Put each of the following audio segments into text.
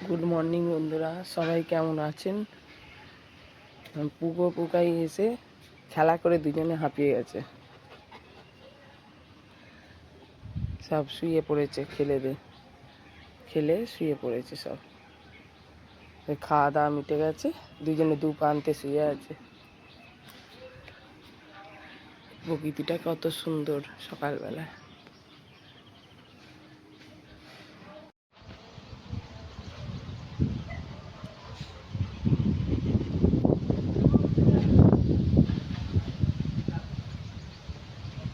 Good morning বন্ধুরা, সবাই কেমন আছেন? পুকো পুকাই এসে খেলা করে দুজনে হাঁপিয়ে গেছে, সব শুয়ে পড়েছে। খেলে শুয়ে পড়েছে সব। খাওয়া দাওয়া মিটে গেছে, দুজনে দু প্রান্তে শুয়ে আছে। প্রকৃতিটা কত সুন্দর সকালবেলা।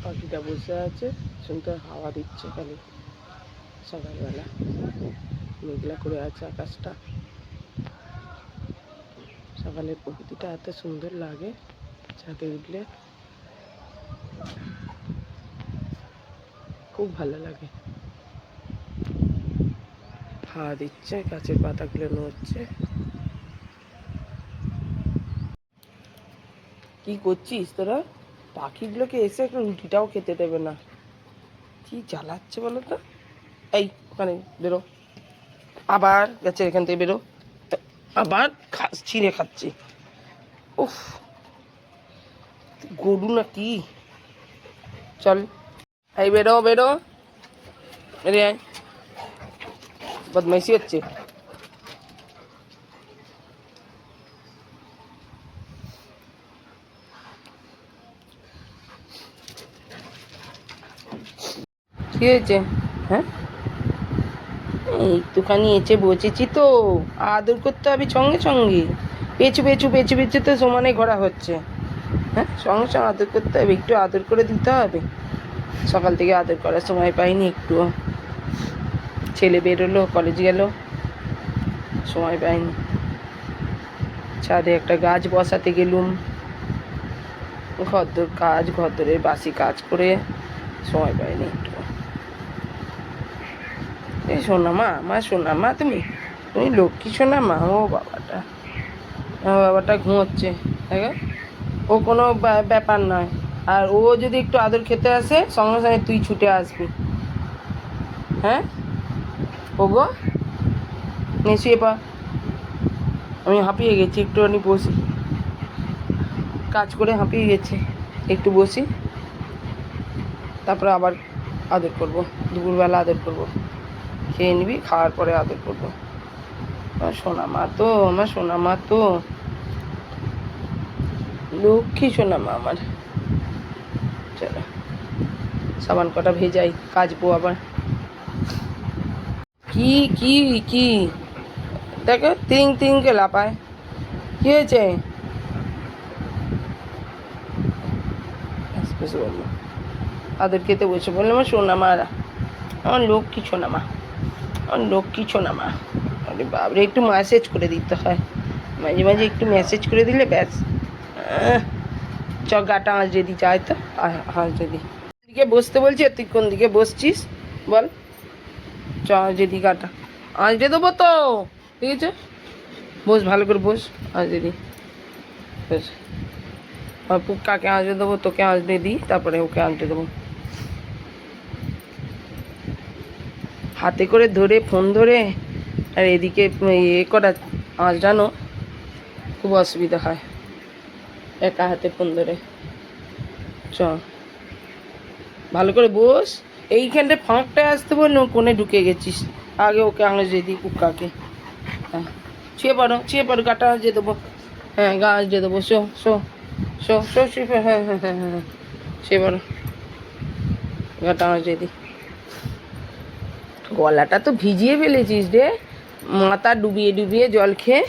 পাখিটা বসে আছে, সুন্দর হাওয়া দিচ্ছে খালি। সকালবেলা মেঘলা করে আছে আকাশটা। সকালের প্রকৃতিটা এত সুন্দর লাগে, ছাদে উঠলে খুব ভালো লাগে। হাওয়া দিচ্ছে, গাছের পাতাগুলো নড়ছে। কি করছিস তোরা? পাখিগুলোকে এসে একটু রুটিটাও খেতে দেবে না, কি জ্বালাচ্ছে বলো তো। এই ওখানে বেরো, আবার গেছে এখান থেকে বেরো, আবার ছিঁড়ে খাচ্ছি। উফ, গরু না কি? চল, এই বেরো বেরো, বেরে আয়, বদমাইশি হচ্ছে। কি হয়েছে? হ্যাঁ, একটুখানি এসে বসেছি তো, আদর করতে হবে সঙ্গে সঙ্গে। পেছু পেছু পেছু পেছু তো সমানে ঘোরা হচ্ছে। হ্যাঁ, সঙ্গে সঙ্গে আদর করতে হবে, একটু আদর করে দিতে হবে। সকাল থেকে আদর করার সময় পাইনি একটু। ছেলে বেরোলো, কলেজ গেল, সময় পাইনি। ছাদে একটা গাছ বসাতে গেলুম, ঘরদোরের বাসি কাজ করে সময় পাইনি একটু। এই সোনামা, আমার সোনামা, তুমি তুমি লক্ষ্মী সোনামা। ও বাবাটা ঘুমোচ্ছে, দেখো। ও কোনো ব্যাপার নয়। আর ও যদি একটু আদর খেতে আসে, সঙ্গে সঙ্গে তুই ছুটে আসবি। হ্যাঁ, ওগো নে শুয়ে পা। আমি হাঁপিয়ে গেছি, একটুখানি বসি, কাজ করে হাঁপিয়ে গেছি, একটু বসি, তারপরে আবার আদর করবো। দুপুরবেলা আদর করবো, খেয়ে নিবি, খাওয়ার পরে আদর করবো। আমার সোনামা তো, আমার সোনামা তো, লক্ষ্মী সোনামা আমার। চলো, সাবান কটা ভেজাই, কাচবো আবার। কি কি কি দেখো, তিন তিনকে লাপায়। কি হয়েছে? বললো আদর খেতে বসে বললাম, আমার সোনামা, আমার লক্ষ্মী সোনামা, আমার লক্ষ্মী সোনামা। আরে বাবরে, একটু মেসেজ করে দিতে হয়, মাঝে মাঝে একটু মেসেজ করে দিলে ব্যাস। চ গাটা আঁচড়ে দি, চাই তো আঁচড়ে দি। দিকে বসতে বলছি, তুই কোন দিকে বসছিস বল? চ আঁচড়ে দি গাটা, আঁচড়ে দেবো তো, ঠিক আছে? বস, ভালো করে বস, আঁচড়ে দি। বস, পুক্কাকে আঁচড়ে দেবো, তোকে আঁচড়ে দিই, তারপরে ওকে আঁচড়ে দেবো। হাতে করে ধরে, ফোন ধরে, আর এদিকে করা আঁচড়ানো খুব অসুবিধা হয় একা হাতে ফোন ধরে। চ ভালো করে বস। এইখানটা ফাঁকটায় আসতে বললাম, কোণে ঢুকে গেছিস। আগে ওকে আঁচড়ে দিই, পুক্কাকে। হ্যাঁ, ছুঁয়ে পড়ো, গাটা আঁচড়ে দেবো। হ্যাঁ, গা আঁচড়ে দেবো। শো শো শো শো শুয়ে, হ্যাঁ হ্যাঁ হ্যাঁ হ্যাঁ হ্যাঁ, শুয়ে পড়ো, গাটা আঁচড়ে দিই। গলাটা তো ভিজিয়ে ফেলেছিস রে, মাথা ডুবিয়ে ডুবিয়ে জল খেয়ে।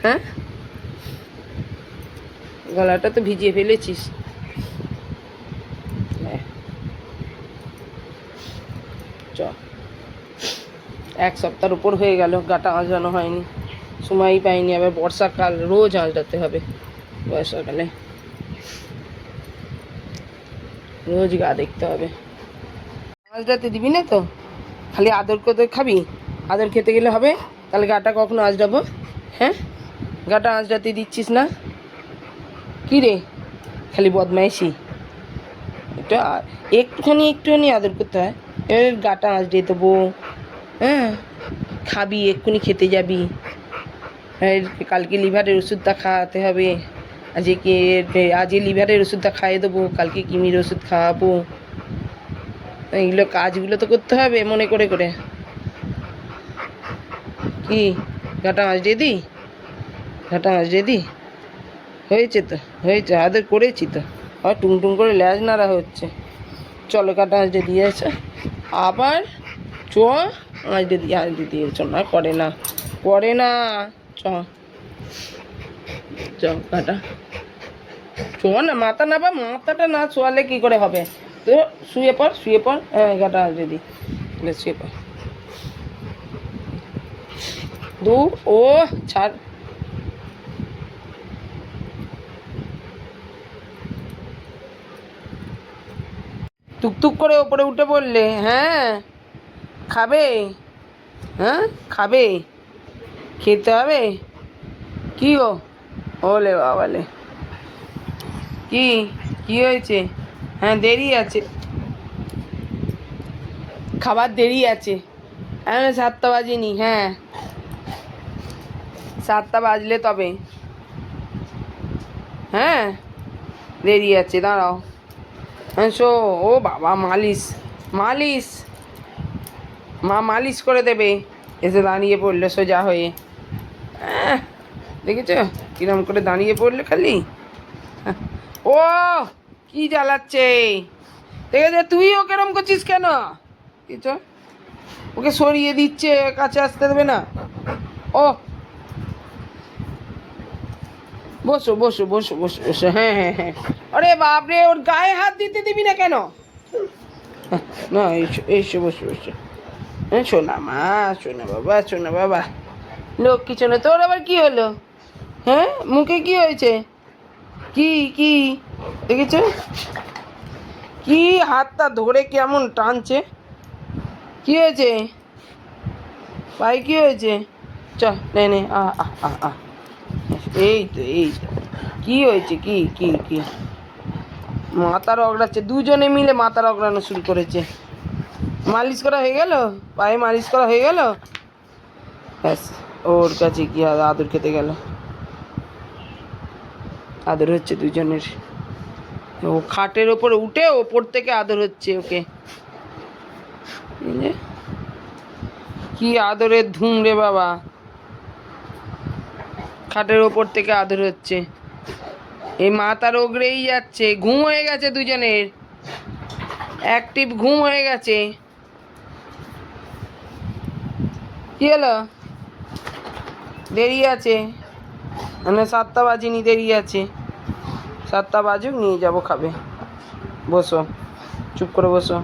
হ্যাঁ, গলাটা তো ভিজিয়ে ফেলেছিস। চ, এক সপ্তাহের উপর হয়ে গেল গাটা আঁচড়ানো হয়নি, সময়ই পাইনি। আবার বর্ষাকাল, রোজ আঁচড়াতে হবে বর্ষাকালে, রোজ গা দেখতে হবে। আঁচড়াতে দিবি না তো, খালি আদর করে খাবি? আদর খেতে গেলে হবে? তাহলে গাটা কখনো আঁচড়াবো? হ্যাঁ, গাটা আঁচড়াতে দিচ্ছিস না, কী রে? খালি বদমাইশি। একটু একটুখানি আদর করতে হয়। এবার গাটা আঁচড়ে দেবো। হ্যাঁ, খাবি, এক্ষুনি খেতে যাবি। কালকে লিভারের ওষুধটা খাওয়াতে হবে। আজকে লিভারের ওষুধটা খাইয়ে দেবো, কালকে কিমির ওষুধ খাওয়াবো। এইগুলো কাজগুলো তো করতে হবে মনে করে করে। কি ঘাটা মাছ রেডি? ঘাটা মাছ রেডি হয়েছে তো, হয়েছে, আদের করেছি তো। আর টুংটুং করে ল্যাজ নাড়া হচ্ছে। চলো কাটা মাছ রেডি আছে আবার। চ মাছ রেডি, আজ রেডি চ না, করে না করে না। চ চ কাটা চ না, মাথা না, বা মাথাটা না শোয়ালে কী করে হবে? তো শুয়ে পড়, শুয়ে পড়। হ্যাঁ কাটা মাছ রেডি, শুয়ে পড়। দূর ও ছাড়। টুকটুক করে ওপরে উঠে পড়লে। হ্যাঁ খাবে, হ্যাঁ খাবে, খেতে হবে। কি গো, ওলে বাবালে, কি কি হয়েছে? হ্যাঁ দেরি আছে, খাবার দেরি আছে। হ্যাঁ 7টা বাজেনি। হ্যাঁ 7টা বাজলে তবে। হ্যাঁ দেরি আছে, দাঁড়াও। হ্যাঁ শো, ও বাবা, মালিশ মালিশ, মা মালিশ করে দেবে। এসে দাঁড়িয়ে পড়লো সোজা হয়ে। দেখেছো কিরম করে দাঁড়িয়ে পড়লে খালি। ও কি জ্বালাচ্ছে দেখেছো? তুইও কেরম করছিস কেন? কিছু ওকে সরিয়ে দিচ্ছে, কাছে আসতে দেবে না। ও বসো বসো বসো বসো বসো। হ্যাঁ হ্যাঁ হ্যাঁ, আরে বাপরে, ওর গায়ে হাত দিতে দিবি না কেন? না এসো এসো, বসো বসো। হ্যাঁ শোনা মা, শোনা বাবা, শোনা বাবা, লোক কিছু না। তোর আবার কি হলো? হ্যাঁ মুখে কি হয়েছে? কি কি দেখেছো? কি হাতটা ধরে কেমন টানছে? কি হয়েছে ভাই, কি হয়েছে? চ নে নে, আ আ আ আ, এই তো এই তো। কি হয়েছে? কি কি কি? মাথা রগড়াচ্ছে, দুজনে মিলে মাথা রগড়ানো শুরু করেছে। মালিশ করা হয়ে গেল, পায়ে মালিশ করা হয়ে গেল। ব্যাস, ওর কাছে কি আদর খেতে গেল। আদর হচ্ছে দুজনের। ও খাটের ওপরে উঠে ওপর থেকে আদর হচ্ছে ওকে। কি আদরের ধুম রে বাবা, খাটের ওপর থেকে আদর হচ্ছে। এই মাথার ওগড়েই যাচ্ছে। ঘুম হয়ে গেছে দুজনের, অ্যাক্টিভ ঘুম হয়ে গেছে। কি হলো? দেরি আছে মানে 7টা বাজেনি, দেরি আছে। 7টা বাজুক, নিয়ে যাবো, খাবে। বসো, চুপ করে বসো।